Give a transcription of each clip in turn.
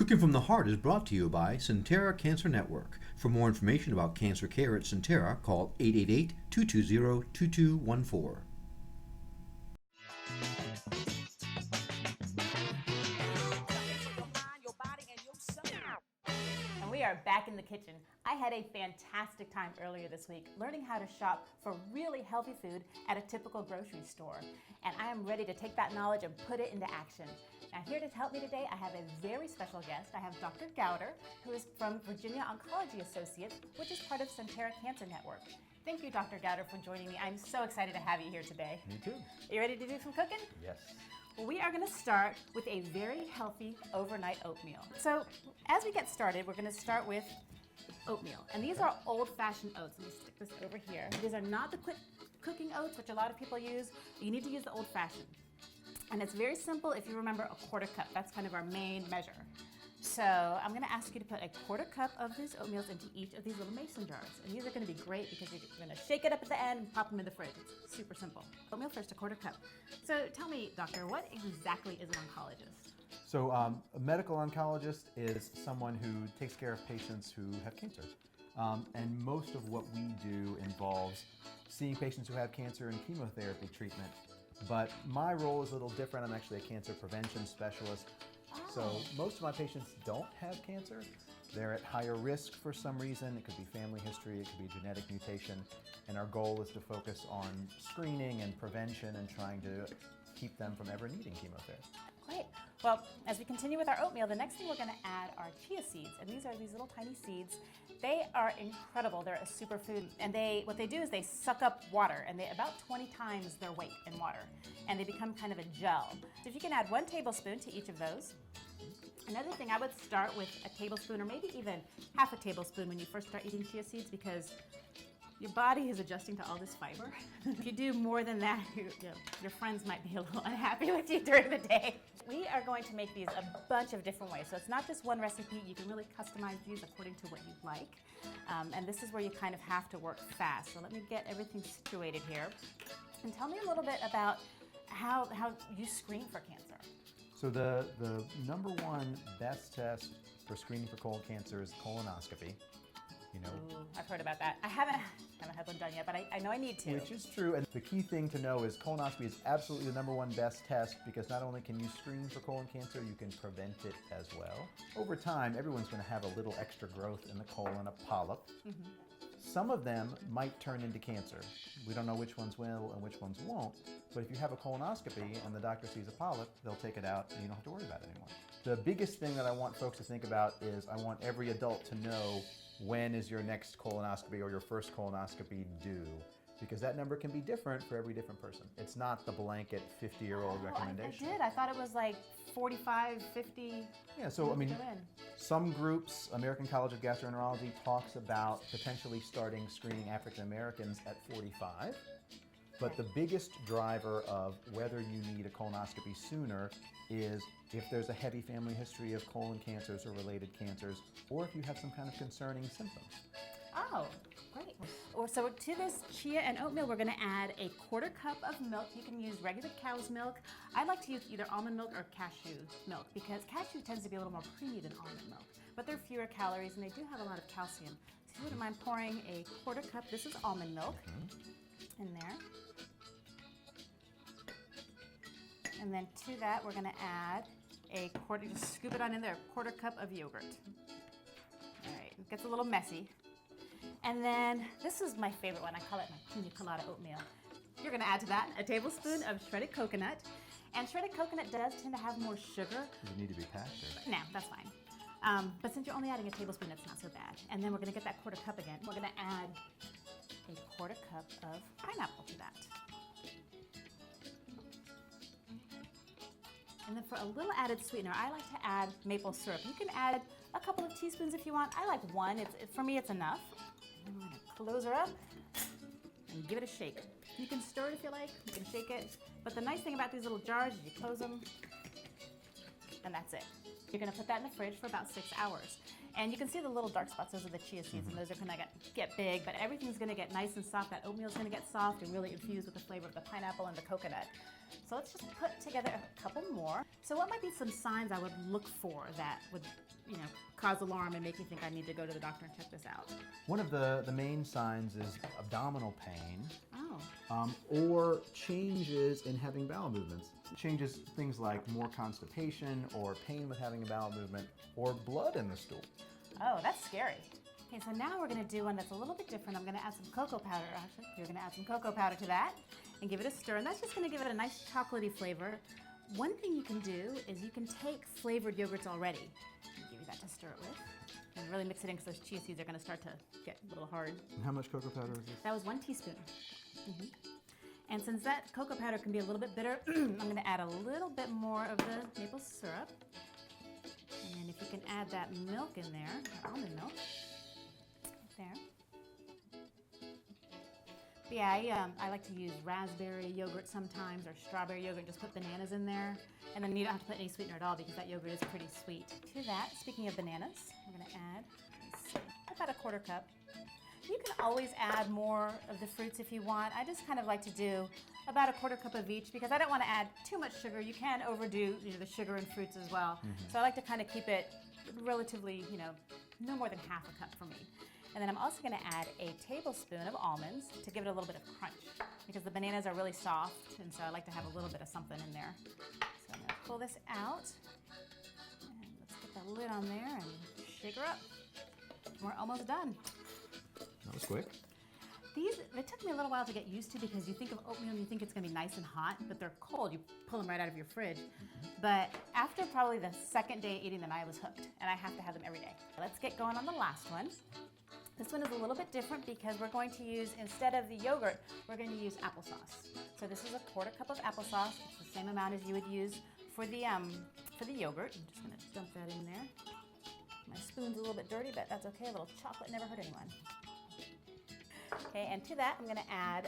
Cooking from the Heart is brought to you by Sentara Cancer Network. For more information about cancer care at Sentara, call 888-220-2214. And we are back in the kitchen. I had a fantastic time earlier this week learning how to shop for really healthy food at a typical grocery store. And I am ready to take that knowledge and put it into action. Now, here to help me today, I have a very special guest. I have Dr. Goudar, who is from Virginia Oncology Associates, which is part of Sentara Cancer Network. Thank you, Dr. Goudar, for joining me. I'm so excited to have you here today. Me too. Are you ready to do some cooking? Yes. Well, we are going to start with a very healthy overnight oatmeal. So, as we get started, we're going to start with oatmeal. And these are old-fashioned oats. Let me stick this over here. These are not the quick cooking oats, which a lot of people use. You need to use the old-fashioned. And it's very simple if you remember a quarter cup. That's kind of our main measure. So I'm going to ask you to put a quarter cup of these oatmeals into each of these little mason jars. And these are going to be great because you're going to shake it up at the end and pop them in the fridge. It's super simple. Oatmeal first, a quarter cup. So tell me, doctor, what exactly is an oncologist? So a medical oncologist is someone who takes care of patients who have cancer. And most of what we do involves seeing patients who have cancer and chemotherapy treatment. But my role is a little different. I'm actually a cancer prevention specialist. So most of my patients don't have cancer. They're at higher risk for some reason. It could be family history, it could be genetic mutation. And our goal is to focus on screening and prevention and trying to keep them from ever needing chemotherapy. Great. Well, as we continue with our oatmeal, the next thing we're going to add are chia seeds. And these are these little tiny seeds. They are incredible. They're a superfood. And what they do is they suck up water, and they about 20 times their weight in water. And they become kind of a gel. So if you can add 1 tablespoon to each of those. Another thing, I would start with a tablespoon or maybe even half a tablespoon when you first start eating chia seeds, because your body is adjusting to all this fiber. If you do more than that, your friends might be a little unhappy with you during the day. We are going to make these a bunch of different ways. So it's not just one recipe. You can really customize these according to what you like. And this is where you kind of have to work fast. So let me get everything situated here. And tell me a little bit about how you screen for cancer. So the number one best test for screening for colon cancer is colonoscopy. Ooh, I've heard about that. I haven't had one done yet, but I know I need to. Which is true, and the key thing to know is colonoscopy is absolutely the number one best test, because not only can you screen for colon cancer, you can prevent it as well. Over time, everyone's going to have a little extra growth in the colon, a polyp. Mm-hmm. Some of them might turn into cancer. We don't know which ones will and which ones won't, but if you have a colonoscopy and the doctor sees a polyp, they'll take it out and you don't have to worry about it anymore. The biggest thing that I want folks to think about is I want every adult to know when is your next colonoscopy or your first colonoscopy due, because that number can be different for every different person. It's not the blanket 50-year-old recommendation. I thought it was like 45, 50. Yeah, so I mean, some groups, American College of Gastroenterology talks about potentially starting screening African Americans at 45. But the biggest driver of whether you need a colonoscopy sooner is if there's a heavy family history of colon cancers or related cancers, or if you have some kind of concerning symptoms. Oh, great. So to this chia and oatmeal, we're going to add a quarter cup of milk. You can use regular cow's milk. I like to use either almond milk or cashew milk, because cashew tends to be a little more creamy than almond milk. But they're fewer calories and they do have a lot of calcium. So if you wouldn't mind pouring a quarter cup, this is almond milk, in there. And then to that, we're going to add a quarter, just scoop it on in there, a quarter cup of yogurt. All right, it gets a little messy. And then this is my favorite one. I call it my pina colada oatmeal. You're going to add to that a tablespoon of shredded coconut. And shredded coconut does tend to have more sugar. Does it need to be packed? No, that's fine. But since you're only adding a tablespoon, it's not so bad. And then we're going to get that quarter cup again. We're going to add a quarter cup of pineapple to that. And then for a little added sweetener, I like to add maple syrup. You can add a couple of teaspoons if you want. I like one. For me, it's enough. And then we're going to close her up and give it a shake. You can stir it if you like. You can shake it. But the nice thing about these little jars is you close them, and that's it. You're going to put that in the fridge for about 6 hours. And you can see the little dark spots. Those are the chia seeds, and those are going to get big. But everything's going to get nice and soft. That oatmeal is going to get soft and really infused with the flavor of the pineapple and the coconut. So let's just put together a couple more. So what might be some signs I would look for that would, cause alarm and make me think I need to go to the doctor and check this out? One of the main signs is abdominal pain. Oh. Or changes in having bowel movements. Changes things like more constipation or pain with having a bowel movement or blood in the stool. Oh, that's scary. Okay, so now we're gonna do one that's a little bit different. I'm gonna add some cocoa powder, actually. You're gonna add some cocoa powder to that and give it a stir, and that's just gonna give it a nice chocolatey flavor. One thing you can do is you can take flavored yogurts already. I'll give you that to stir it with. And really mix it in because those chia seeds are gonna start to get a little hard. And how much cocoa powder is this? That was 1 teaspoon. And since that cocoa powder can be a little bit bitter, I'm going to add a little bit more of the maple syrup. And then if you can add that milk in there, almond milk, there. But yeah, I like to use raspberry yogurt sometimes or strawberry yogurt. Just put bananas in there. And then you don't have to put any sweetener at all because that yogurt is pretty sweet. To that, speaking of bananas, I'm going to add, about a 1/4 cup. You can always add more of the fruits if you want. I just kind of like to do about a 1/4 cup of each because I don't want to add too much sugar. You can overdo the sugar and fruits as well. So I like to kind of keep it relatively, no more than 1/2 cup for me. And then I'm also going to add a tablespoon of almonds to give it a little bit of crunch because the bananas are really soft, and so I like to have a little bit of something in there. So I'm going to pull this out, and let's get the lid on there and shake her up. We're almost done. That was quick. They took me a little while to get used to because you think of oatmeal and you think it's going to be nice and hot, but they're cold. You pull them right out of your fridge. But after probably the second day eating them, I was hooked, and I have to have them every day. Let's get going on the last one. This one is a little bit different because we're going to use, instead of the yogurt, we're going to use applesauce. So this is a 1/4 cup of applesauce. It's the same amount as you would use for the yogurt. I'm just going to dump that in there. My spoon's a little bit dirty, but that's okay. A little chocolate never hurt anyone. Okay, and to that I'm going to add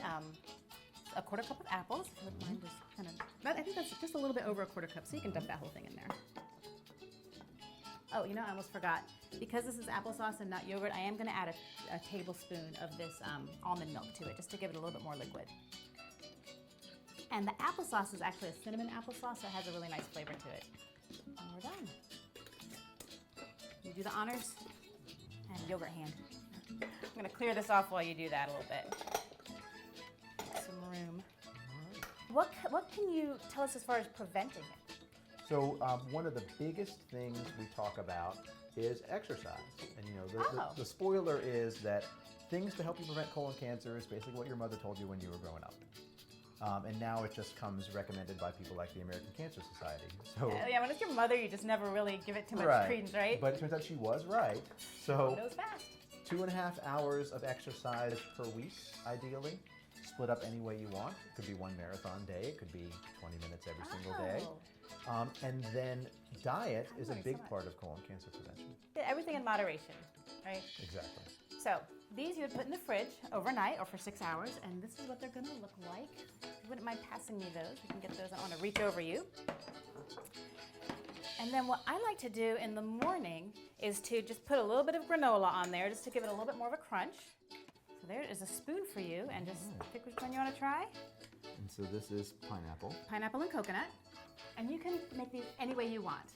a 1/4 cup of apples. If you wouldn't mind just kind of, I think that's just a little bit over a 1/4 cup, so you can dump that whole thing in there. Oh, I almost forgot. Because this is applesauce and not yogurt, I am going to add a tablespoon of this almond milk to it, just to give it a little bit more liquid. And the applesauce is actually a cinnamon applesauce, so it has a really nice flavor to it. And we're done. You do the honors, and yogurt hand. I'm going to clear this off while you do that a little bit. Some room. What can you tell us as far as preventing it? So one of the biggest things we talk about is exercise. And the spoiler is that things to help you prevent colon cancer is basically what your mother told you when you were growing up. And now it just comes recommended by people like the American Cancer Society. So yeah, when it's your mother, you just never really give it too much credence, right? But it turns out she was right. So it goes fast. 2.5 hours of exercise per week, ideally. Split up any way you want. It could be 1 marathon day. It could be 20 minutes every single day. And then diet is a big part of colon cancer prevention. Everything in moderation, right? Exactly. So these you would put in the fridge overnight or for 6 hours, and this is what they're going to look like. If you wouldn't mind passing me those, we can get those. I want to reach over you. And then what I like to do in the morning is to just put a little bit of granola on there just to give it a little bit more of a crunch. So there is a spoon for you, and just pick which one you want to try. And so this is pineapple. Pineapple and coconut. And you can make these any way you want.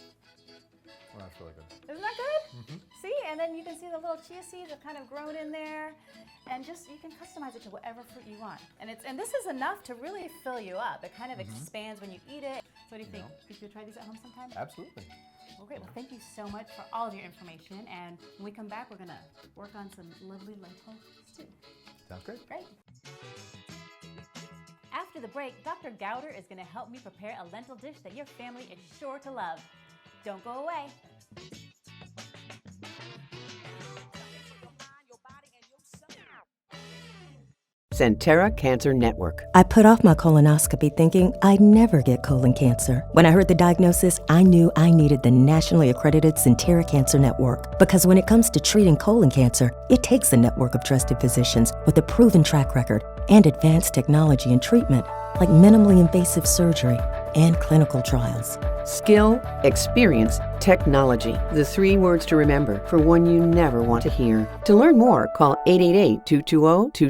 Well, that's really good. Isn't that good? See, and then you can see the little chia seeds are kind of grown in there, and just you can customize it to whatever fruit you want. And this is enough to really fill you up. It kind of expands when you eat it. So what do you think? Think you'll try these at home sometime? Absolutely. Well, great. Well, thank you so much for all of your information. And when we come back, we're going to work on some lovely lentil stew. Sounds great. Great. After the break, Dr. Goudar is going to help me prepare a lentil dish that your family is sure to love. Don't go away. Sentara Cancer Network. I put off my colonoscopy thinking I'd never get colon cancer. When I heard the diagnosis, I knew I needed the nationally accredited Sentara Cancer Network. Because when it comes to treating colon cancer, it takes a network of trusted physicians with a proven track record and advanced technology and treatment, like minimally invasive surgery and clinical trials. Skill, experience, technology. The 3 words to remember for one you never want to hear. To learn more, call 888-220-2222.